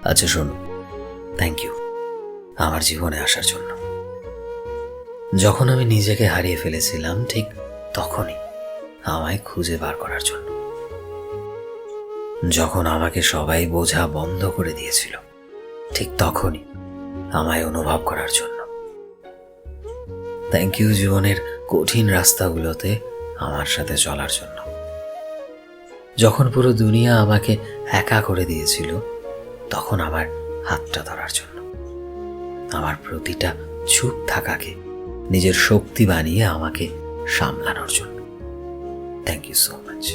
আচ্ছা শোনো, thank you আমার জীবনে আসার জন্য। যখন আমি নিজেকে হারিয়ে ফেলেছিলাম ঠিক তখনই আমায় খুঁজে বার করার জন্য। যখন আমাকে সবাই বোঝা বন্ধ করে দিয়েছিল ঠিক তখনই আমায় অনুভব করার জন্য। থ্যাংক ইউ জীবনের কঠিন রাস্তাগুলোতে আমার সাথে চলার জন্য। যখন পুরো দুনিয়া আমাকে একা করে দিয়েছিল তখন আমার হাতটা ধরার জন্য। আমার প্রতিটা চুপ থাকাকে নিজের শক্তি বানিয়ে আমাকে সামলানোর জন্য। থ্যাংক ইউ সো মাচ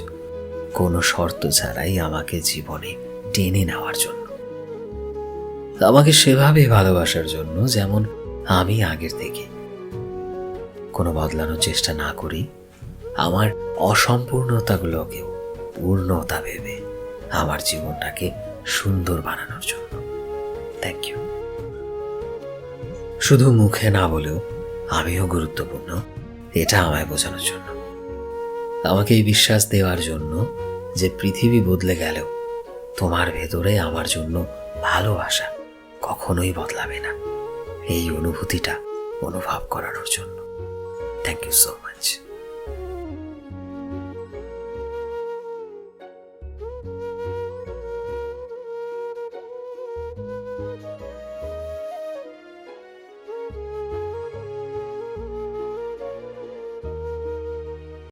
কোনো শর্ত ছাড়াই আমাকে জীবনে টেনে নেওয়ার জন্য, আমাকে সেভাবে ভালোবাসার জন্য যেমন আমি আগের থেকে। কোনো বদলানোর চেষ্টা না করি আমার অসম্পূর্ণতাগুলোকেও পূর্ণতা ভেবে আমার জীবনটাকে সুন্দর বানানোর জন্য। Thank you. শুধু মুখে না বলেও আমিও গুরুত্বপূর্ণ এটা আমায় বোঝানোর জন্য, আমাকে এই বিশ্বাস দেওয়ার জন্য যে পৃথিবী বদলে গেলেও তোমার ভেতরে আমার জন্য ভালোবাসা কখনোই বদলাবে না, এই অনুভূতিটা অনুভব করানোর জন্য। Thank you so much.